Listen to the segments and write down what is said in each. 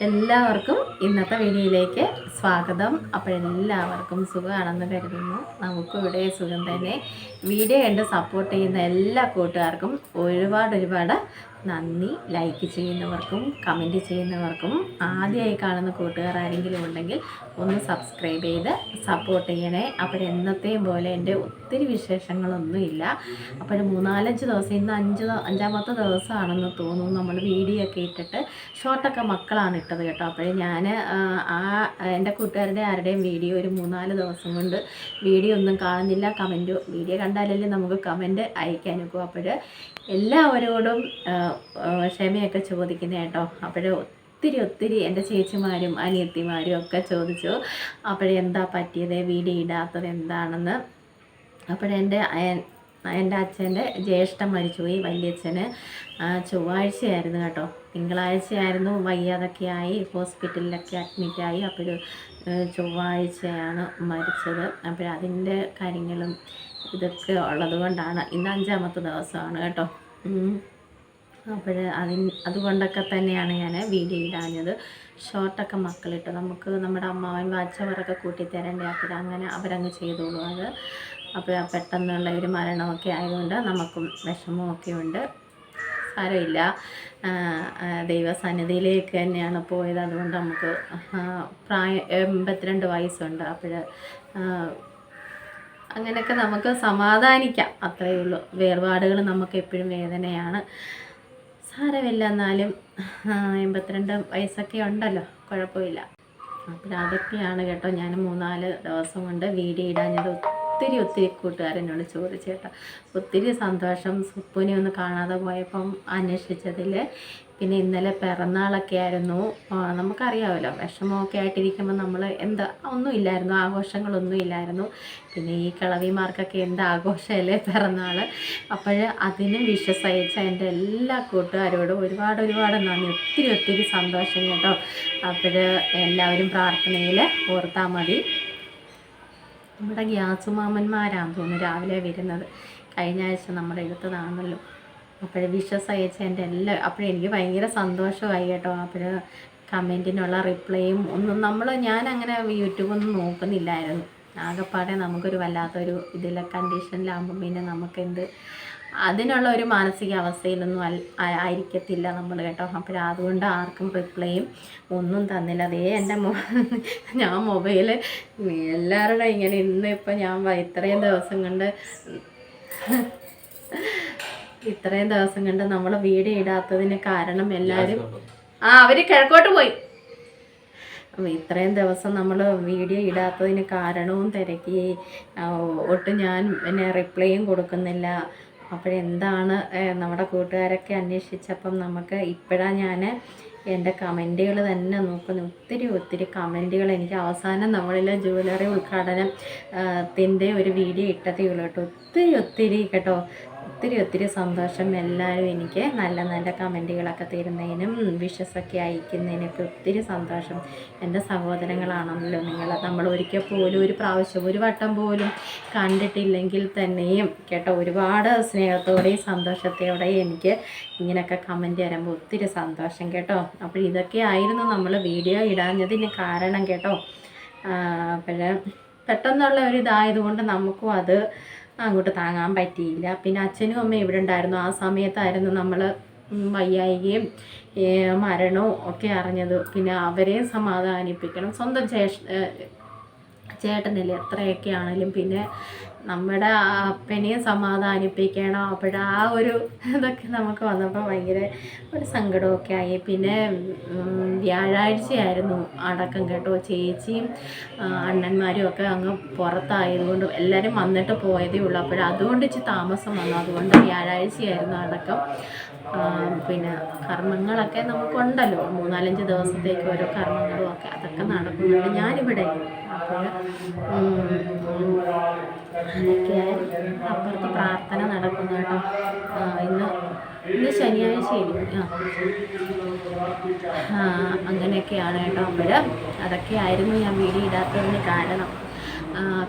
എല്ലാവർക്കും ഇന്നത്തെ വീഡിയോയിലേക്ക് സ്വാഗതം. അപ്പോൾ എല്ലാവർക്കും സുഖമാണെന്ന് കരുതുന്നു. നമുക്കും ഇവിടെ സുഖം തന്നെ. വീഡിയോ കണ്ട് സപ്പോർട്ട് ചെയ്യുന്ന എല്ലാ കൂട്ടുകാർക്കും ഒരുപാട് നന്ദി. ലൈക്ക് ചെയ്യുന്നവർക്കും കമൻറ്റ് ചെയ്യുന്നവർക്കും ആദ്യമായി കാണുന്ന കൂട്ടുകാർ ആരെങ്കിലും ഉണ്ടെങ്കിൽ ഒന്ന് സബ്സ്ക്രൈബ് ചെയ്ത് സപ്പോർട്ട് ചെയ്യണേ. അപ്പോൾ എന്നത്തെയും പോലെ എൻ്റെ ഒത്തിരി വിശേഷങ്ങളൊന്നുമില്ല. അപ്പോൾ 3-4 ദിവസം, ഇന്ന് അഞ്ചാമത്തെ ദിവസമാണെന്ന് തോന്നുന്നു നമ്മൾ വീഡിയോ ഒക്കെ ഇട്ടിട്ട്. ഷോർട്ടൊക്കെ മക്കളാണ് ഇട്ടത് കേട്ടോ. അപ്പോൾ ഞാൻ എൻ്റെ കൂട്ടുകാരുടെ ആരുടെയും വീഡിയോ ഒരു 3-4 ദിവസം കൊണ്ട് വീഡിയോ ഒന്നും കാണുന്നില്ല. വീഡിയോ കണ്ടാലല്ലേ നമുക്ക് കമൻറ്റ് അയക്കാൻ നോക്കും. അപ്പോൾ എല്ലാവരോടും ക്ഷമയൊക്കെ ചോദിക്കുന്നത് കേട്ടോ. അപ്പോൾ ഒത്തിരി എൻ്റെ ചേച്ചിമാരും അനിയത്തിമാരും ഒക്കെ ചോദിച്ചു അപ്പോഴെന്താ പറ്റിയത്, വീഡിയോ ഇടാത്തത് എന്താണെന്ന്. അപ്പോഴെൻ്റെ അച്ഛൻ്റെ ജ്യേഷ്ഠൻ മരിച്ചുപോയി, വലിയച്ഛന്. ചൊവ്വാഴ്ചയായിരുന്നു കേട്ടോ. തിങ്കളാഴ്ചയായിരുന്നു വയ്യാതൊക്കെ ആയി ഹോസ്പിറ്റലിലൊക്കെ അഡ്മിറ്റായി. അപ്പോൾ ചൊവ്വാഴ്ചയാണ് മരിച്ചത്. അപ്പോൾ അതിൻ്റെ കാര്യങ്ങളും ഇതൊക്കെ ഉള്ളത് കൊണ്ടാണ് ഇന്ന് 5ാമത്തെ ദിവസമാണ് കേട്ടോ. അപ്പോൾ അതുകൊണ്ടൊക്കെ തന്നെയാണ് ഞാൻ വീഡിയോ ഇടാഞ്ഞത്. ഷോർട്ടൊക്കെ മക്കളിട്ട് നമുക്ക് നമ്മുടെ അമ്മാവൻ വാച്ചവറൊക്കെ കൂട്ടിത്തരണ്ടേ. അപ്പോൾ അങ്ങനെ അവരങ്ങ് ചെയ്തോളൂ അത്. അപ്പോൾ പെട്ടെന്നുള്ള ഒരു മരണമൊക്കെ ആയതുകൊണ്ട് നമുക്കും വിഷമമൊക്കെ ഉണ്ട്. സാരമില്ല, ദൈവസന്നിധിയിലേക്ക് തന്നെയാണ് പോയത്. അതുകൊണ്ട് നമുക്ക് 82 വയസ്സുണ്ട്. അപ്പോൾ അങ്ങനെയൊക്കെ നമുക്ക് സമാധാനിക്കാം, അത്രയേ ഉള്ളൂ. വേർപാടുകൾ നമുക്ക് എപ്പോഴും വേദനയാണ്. സാരമില്ല, എന്നാലും 82 വയസ്സൊക്കെ ഉണ്ടല്ലോ, കുഴപ്പമില്ല. അപ്പോൾ അതൊക്കെയാണ് കേട്ടോ ഞാൻ 3-4 ദിവസം കൊണ്ട് വീഡിയോ ഇടാഞ്ഞത്. ഒത്തിരി കൂട്ടുകാരെന്നോട് ചോദിച്ചു കേട്ടോ. ഒത്തിരി സന്തോഷം സുപ്പുനെ ഒന്ന് കാണാതെ പോയപ്പം അന്വേഷിച്ചതിൽ. പിന്നെ ഇന്നലെ പിറന്നാളൊക്കെ ആയിരുന്നു. നമുക്കറിയാമല്ലോ, വിഷമമൊക്കെ ആയിട്ടിരിക്കുമ്പോൾ നമ്മൾ ഒന്നുമില്ലായിരുന്നു, ആഘോഷങ്ങളൊന്നും ഇല്ലായിരുന്നു. പിന്നെ ഈ കിളവിമാർക്കൊക്കെ എന്ത് ആഘോഷമല്ലേ പിറന്നാൾ. അപ്പോൾ അതിനും വിഷസ് അയച്ച എൻ്റെ എല്ലാ കൂട്ടുകാരോടും ഒരുപാട് നന്ദി. ഒത്തിരി സന്തോഷം കേട്ടോ. അപ്പോൾ എല്ലാവരും പ്രാർത്ഥനയിൽ ഓർത്താൽ മതി. നമ്മുടെ ഗ്യാസ് മാമന്മാരാണെന്ന് തോന്നുന്നു രാവിലെ വരുന്നത്. കഴിഞ്ഞ ആഴ്ച നമ്മുടെ എടുത്തതാണല്ലോ. അപ്പോൾ വിഷസ് അയച്ച എൻ്റെ അപ്പോഴെനിക്ക് ഭയങ്കര സന്തോഷമായി കേട്ടോ. അപ്പോൾ കമൻറ്റിനുള്ള റിപ്ലൈയും ഞാൻ അങ്ങനെ യൂട്യൂബൊന്നും നോക്കുന്നില്ലായിരുന്നു. ആകെപ്പാടെ നമുക്കൊരു വല്ലാത്തൊരു കണ്ടീഷനിലാകുമ്പം പിന്നെ നമുക്കെന്ത് അതിനുള്ള ഒരു മാനസികാവസ്ഥയിലൊന്നും ആയിരിക്കത്തില്ല നമ്മൾ കേട്ടോ. അപ്പോൾ അതുകൊണ്ട് ആർക്കും റിപ്ലൈയും ഒന്നും തന്നില്ല. അതേ എൻ്റെ ഞാൻ മൊബൈൽ എല്ലാവരുടെ ഇങ്ങനെ ഇന്നിപ്പോൾ ഞാൻ ഇത്രയും ദിവസം കണ്ട് നമ്മൾ വീഡിയോ ഇടാത്തതിന് കാരണം എല്ലാവരും അവർ കിഴക്കോട്ട് പോയി. അപ്പോൾ ഇത്രയും ദിവസം നമ്മൾ വീഡിയോ ഇടാത്തതിന് കാരണവും തിരക്കി. ഒട്ടും ഞാൻ പിന്നെ റിപ്ലൈയും കൊടുക്കുന്നില്ല. അപ്പോഴെന്താണ് നമ്മുടെ കൂട്ടുകാരൊക്കെ അന്വേഷിച്ചപ്പം നമുക്ക് ഇപ്പോഴാണ് ഞാൻ എൻ്റെ കമൻറ്റുകൾ തന്നെ നോക്കുന്നു. ഒത്തിരി കമൻറ്റുകൾ. എനിക്ക് അവസാനം നമ്മളിൽ ജ്വല്ലറി ഉദ്ഘാടനത്തിൻ്റെ ഒരു വീഡിയോ ഇട്ടതേ ഉള്ളൂ കേട്ടോ. ഒത്തിരി കേട്ടോ. ഒത്തിരി സന്തോഷം. എല്ലാവരും എനിക്ക് നല്ല കമൻറ്റുകളൊക്കെ തരുന്നതിനും വിഷസൊക്കെ അയക്കുന്നതിനൊക്കെ ഒത്തിരി സന്തോഷം. എൻ്റെ സഹോദരങ്ങളാണല്ലോ നമ്മൾ ഒരിക്കൽ പോലും ഒരു വട്ടം പോലും കണ്ടിട്ടില്ലെങ്കിൽ തന്നെയും കേട്ടോ ഒരുപാട് സ്നേഹത്തോടെയും സന്തോഷത്തോടെയും എനിക്ക് ഇങ്ങനെയൊക്കെ കമൻറ്റ് തരുമ്പോൾ ഒത്തിരി സന്തോഷം കേട്ടോ. അപ്പോൾ ഇതൊക്കെ ആയിരുന്നു നമ്മൾ വീഡിയോ ഇടാഞ്ഞതിന് കാരണം കേട്ടോ. അപ്പോൾ പെട്ടെന്നുള്ള ഒരു ഇതായതുകൊണ്ട് നമുക്കും അത് അങ്ങോട്ട് താങ്ങാൻ പറ്റിയില്ല. പിന്നെ അച്ഛനും അമ്മയും ഇവിടെ ഉണ്ടായിരുന്നു. ആ സമയത്തായിരുന്നു നമ്മൾ വയ്യായികയും മരണവും ഒക്കെ അറിഞ്ഞത്. പിന്നെ അവരെയും സമാധാനിപ്പിക്കണം. സ്വന്തം ചേട്ടനല്ലേ എത്രയൊക്കെ ആണെങ്കിലും. പിന്നെ നമ്മുടെ അപ്പനെയും സമാധാനിപ്പിക്കണം. അപ്പോഴാ ഒരു ഇതൊക്കെ നമുക്ക് വന്നപ്പോൾ ഭയങ്കര ഒരു സങ്കടമൊക്കെ ആയി. പിന്നെ വ്യാഴാഴ്ചയായിരുന്നു അടക്കം കേട്ടോ. ചേച്ചിയും അണ്ണന്മാരും ഒക്കെ അങ്ങ് പുറത്തായതുകൊണ്ട് എല്ലാവരും വന്നിട്ട് പോയതേ ഉള്ളൂ. അതുകൊണ്ട് ഇച്ചിരി താമസം വന്നു. അതുകൊണ്ട് വ്യാഴാഴ്ചയായിരുന്നു അടക്കം. പിന്നെ കർമ്മങ്ങളൊക്കെ നമുക്കുണ്ടല്ലോ, 3-4 ദിവസത്തേക്ക് ഓരോ കർമ്മങ്ങളും ഒക്കെ അതൊക്കെ നടക്കുന്നുണ്ട്. ഞാനിവിടെ അപ്പോൾ അതൊക്കെയായി അപ്പുറത്ത് പ്രാർത്ഥന നടക്കുന്നു കേട്ടോ. ഇന്ന് ശനിയാഴ്ചയായിരിക്കും. അങ്ങനെയൊക്കെയാണ് കേട്ടോ. അപ്പോൾ അതൊക്കെയായിരുന്നു ഞാൻ വീഡിയോ ഇടാത്തതിന് കാരണം.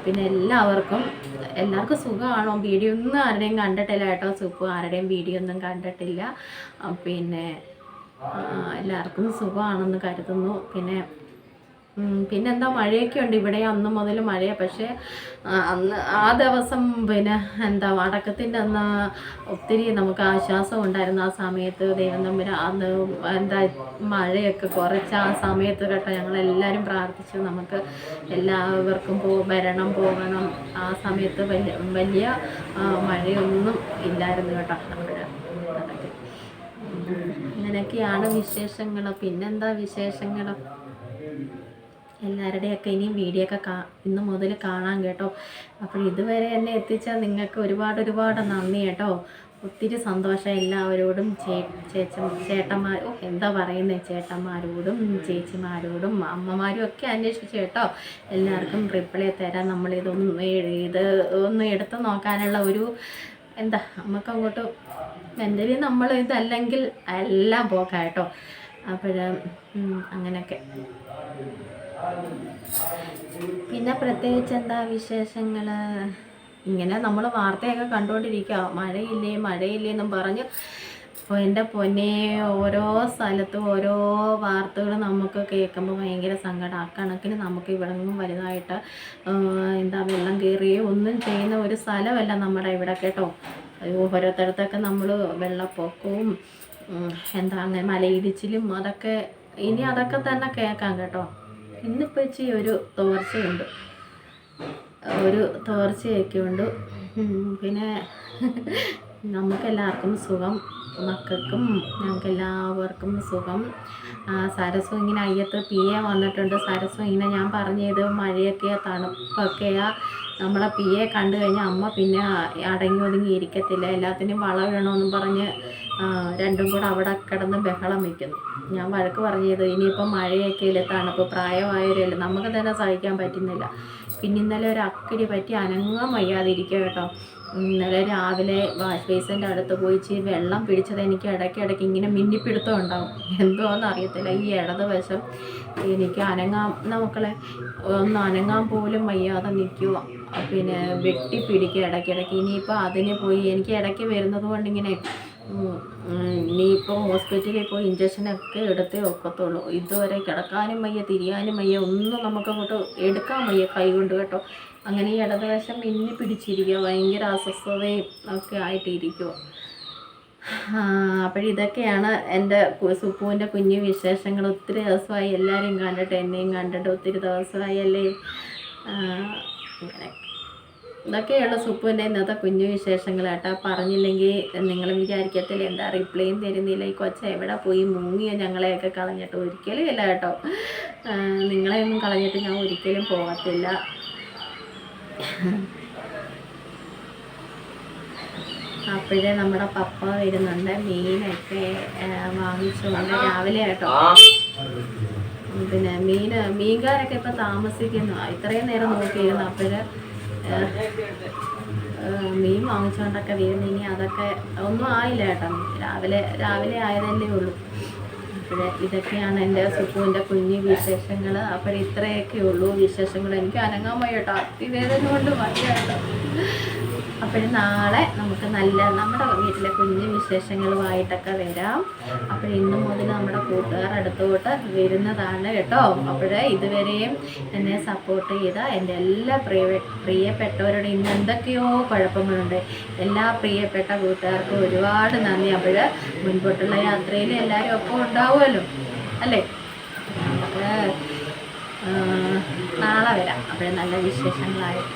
പിന്നെ എല്ലാവർക്കും സുഖമാണോ? വീഡിയോ ഒന്നും ആരുടെയും കണ്ടിട്ടില്ല കേട്ടോ. സുഖം ആരുടെയും വീഡിയോ ഒന്നും കണ്ടിട്ടില്ല. പിന്നെ എല്ലാവർക്കും സുഖമാണെന്ന് കരുതുന്നു. പിന്നെന്താ, മഴയൊക്കെ ഉണ്ട് ഇവിടെ. അന്ന് മുതൽ മഴയാണ്. പക്ഷേ അന്ന് ആ ദിവസം എന്താ അടക്കത്തിൻ്റെ അന്ന് ഒത്തിരി നമുക്ക് ആശ്വാസം ഉണ്ടായിരുന്നു. ആ സമയത്ത് ദൈവം തമ്പുരാൻ അന്ന് എന്താ മഴയൊക്കെ കുറച്ച് ആ സമയത്ത് കേട്ടോ ഞങ്ങളെല്ലാവരും പ്രാർത്ഥിച്ചു നമുക്ക് എല്ലാവർക്കും പോകണം. ആ സമയത്ത് വലിയ മഴയൊന്നും ഇല്ലായിരുന്നു കേട്ടോ. അതൊക്കെ അങ്ങനെയൊക്കെയാണ് വിശേഷങ്ങൾ. പിന്നെന്താ വിശേഷങ്ങൾ? എല്ലാവരുടെയൊക്കെ ഇനിയും വീഡിയോ ഒക്കെ ഇന്ന് മുതൽ കാണാൻ കേട്ടോ. അപ്പോൾ ഇതുവരെ എന്നെ എത്തിച്ചാൽ നിങ്ങൾക്ക് ഒരുപാട് നന്ദി കേട്ടോ. ഒത്തിരി സന്തോഷം എല്ലാവരോടും. ചേട്ടന്മാരും എന്താ പറയുന്നത്, ചേട്ടന്മാരോടും ചേച്ചിമാരോടും അമ്മമാരും ഒക്കെ അന്വേഷിച്ചു കേട്ടോ. എല്ലാവർക്കും റിപ്ലൈ തരാൻ ഒന്ന് എടുത്ത് നോക്കാനുള്ള ഒരു എന്താ നമുക്കങ്ങോട്ട് മെൻ്റലി നമ്മൾ ഇതല്ലെങ്കിൽ എല്ലാം പോക്കാം കേട്ടോ. അപ്പോൾ അങ്ങനെയൊക്കെ. പിന്നെ പ്രത്യേകിച്ച് എന്താ വിശേഷങ്ങൾ? ഇങ്ങനെ നമ്മൾ വാർത്തയൊക്കെ കണ്ടുകൊണ്ടിരിക്കുക. മഴയില്ലേന്നും പറഞ്ഞ്. അപ്പോൾ എൻ്റെ പൊന്നെ, ഓരോ സ്ഥലത്തും ഓരോ വാർത്തകൾ നമുക്ക് കേൾക്കുമ്പോൾ ഭയങ്കര സങ്കടം. ആ കണക്കിന് നമുക്ക് ഇവിടെ നിന്നും വലുതായിട്ട് വെള്ളം കയറിയോ ഒന്നും ചെയ്യുന്ന ഒരു സ്ഥലമല്ല നമ്മുടെ ഇവിടെ കേട്ടോ. ഓരോരുത്തരത്തൊക്കെ നമ്മൾ വെള്ളപ്പൊക്കവും അങ്ങനെ മലയിടിച്ചിലും അതൊക്കെ തന്നെ കേൾക്കാം കേട്ടോ. ഇന്നിപ്പോൾ ഇച്ചിരി ഒരു തോർച്ചയൊക്കെ ഉണ്ട്. പിന്നെ നമുക്കെല്ലാവർക്കും സുഖം, മക്കൾക്കും ഞങ്ങൾക്കെല്ലാവർക്കും സുഖം. സരസ്വം ഇങ്ങനെ അയ്യത്ത് PA വന്നിട്ടുണ്ട്. സരസ്വം ഇങ്ങനെ ഞാൻ പറഞ്ഞത് മഴയൊക്കെയാ തണുപ്പൊക്കെയാ. നമ്മളെ PA കണ്ടു കഴിഞ്ഞാൽ അമ്മ പിന്നെ അടങ്ങി ഒതുങ്ങി ഇരിക്കത്തില്ല. എല്ലാത്തിനും വളം വേണമെന്നും പറഞ്ഞ് രണ്ടും കൂടെ അവിടെ കിടന്ന് ബഹളം വയ്ക്കുന്നു. ഞാൻ വഴക്ക് പറഞ്ഞത് ഇനിയിപ്പം മഴയൊക്കെ ഇല്ല, തണുപ്പ് പ്രായമായവരല്ലേ, നമുക്ക് തന്നെ സഹിക്കാൻ പറ്റുന്നില്ല. പിന്നെ ഇന്നലെ ഒരു അക്കിടി പറ്റി അനങ്ങാൻ വയ്യാതിരിക്കുക കേട്ടോ. ഇന്നലെ രാവിലെ വാഷ് ബേസിൻ്റെ അടുത്ത് പോയി വെള്ളം പിടിച്ചത് എനിക്ക് ഇടയ്ക്കിടയ്ക്ക് ഇങ്ങനെ മിന്നിപ്പിടുത്തം ഉണ്ടാവും. എന്തോന്ന് അറിയത്തില്ല. ഈ ഇടതുവശം എനിക്ക് ഒന്ന് അനങ്ങാൻ പോലും വയ്യാതെ നിൽക്കുക. പിന്നെ വെട്ടിപ്പിടിക്കുക ഇടയ്ക്കിടയ്ക്ക്. ഇനിയിപ്പോൾ അതിന് പോയി എനിക്ക് ഇടയ്ക്ക് വരുന്നത് കൊണ്ടിങ്ങനെ ഇനിയിപ്പോൾ ഹോസ്പിറ്റലിൽ പോയി ഇഞ്ചക്ഷനൊക്കെ എടുത്തേ ഒക്കത്തുള്ളൂ. ഇതുവരെ കിടക്കാനും വയ്യ, തിരിയാനും വയ്യ, ഒന്നും നമുക്കങ്ങോട്ട് എടുക്കാൻ വയ്യ കൈ കൊണ്ട് കേട്ടോ. അങ്ങനെ ഈ ഇടതുവശം പിടിച്ചിരിക്കുക, ഭയങ്കര അസ്വസ്ഥതയും ഒക്കെ ആയിട്ടിരിക്കുക. അപ്പോഴിതൊക്കെയാണ് എൻ്റെ സുപ്പുവിൻ്റെ കുഞ്ഞു വിശേഷങ്ങൾ. ഒത്തിരി ദിവസമായി എല്ലാവരെയും കണ്ടിട്ട്, എന്നെയും കണ്ടിട്ട് ഒത്തിരി ദിവസമായി അല്ലേ. അങ്ങനെ ഇതൊക്കെയുള്ള സുപ്പുവിൻ്റെ ഇന്നത്തെ കുഞ്ഞു വിശേഷങ്ങൾ കേട്ടോ. പറഞ്ഞില്ലെങ്കിൽ നിങ്ങൾ വിചാരിക്കത്തില്ല എന്താ റിപ്ലൈയും തരുന്നില്ല, ഈ കൊച്ച എവിടെ പോയി മുങ്ങിയോ ഞങ്ങളെയൊക്കെ കളഞ്ഞിട്ട്. ഒരിക്കലും ഇല്ല കേട്ടോ, നിങ്ങളെയൊന്നും കളഞ്ഞിട്ട് ഞാൻ ഒരിക്കലും പോകത്തില്ല. അപ്പോഴേ നമ്മുടെ പപ്പ വരുന്നുണ്ട്. മീനൊക്കെ വാങ്ങിച്ചുകൊണ്ട് രാവിലെ കേട്ടോ. പിന്നെ മീൻകാരൊക്കെ ഇപ്പം താമസിക്കുന്നു. ഇത്രയും നേരം നോക്കിയിരുന്നു. അപ്പോഴ് മീൻ വാങ്ങിച്ചുകൊണ്ടൊക്കെ വരുന്നു. ഇനി അതൊക്കെ ഒന്നും ആയില്ല കേട്ടോ, രാവിലെ ആയതല്ലേ ഉള്ളൂ. അപ്പോൾ ഇതൊക്കെയാണ് എൻ്റെ സുപ്പുവിൻ്റെ കുഞ്ഞു വിശേഷങ്ങൾ. അപ്പോൾ ഇത്രയൊക്കെ ഉള്ളൂ വിശേഷങ്ങൾ. എനിക്ക് അനങ്ങാൻ വയ്യ കേട്ടോ, അതിവേദന കൊണ്ട് വയ്യ കേട്ടോ. അപ്പോൾ നാളെ നമുക്ക് നമ്മുടെ വീട്ടിലെ കുഞ്ഞു വിശേഷങ്ങളുമായിട്ടൊക്കെ വരാം. അപ്പോൾ ഇന്നു മുതൽ നമ്മുടെ കൂട്ടുകാർ അടുത്തോട്ട് വരുന്നതാണ് കേട്ടോ. അപ്പോൾ ഇതുവരെയും എന്നെ സപ്പോർട്ട് ചെയ്ത എൻ്റെ എല്ലാ പ്രിയപ്പെട്ടവരുടെ ഇന്ന് എന്തൊക്കെയോ കുഴപ്പങ്ങളുണ്ട്. എല്ലാ പ്രിയപ്പെട്ട കൂട്ടുകാർക്കും ഒരുപാട് നന്ദി. അപ്പോൾ മുൻപോട്ടുള്ള യാത്രയിൽ എല്ലാവരും ഒപ്പം ഉണ്ടാവുമല്ലോ അല്ലേ. നമുക്ക് നാളെ വരാം. അപ്പോൾ നല്ല വിശേഷങ്ങളായിട്ട്.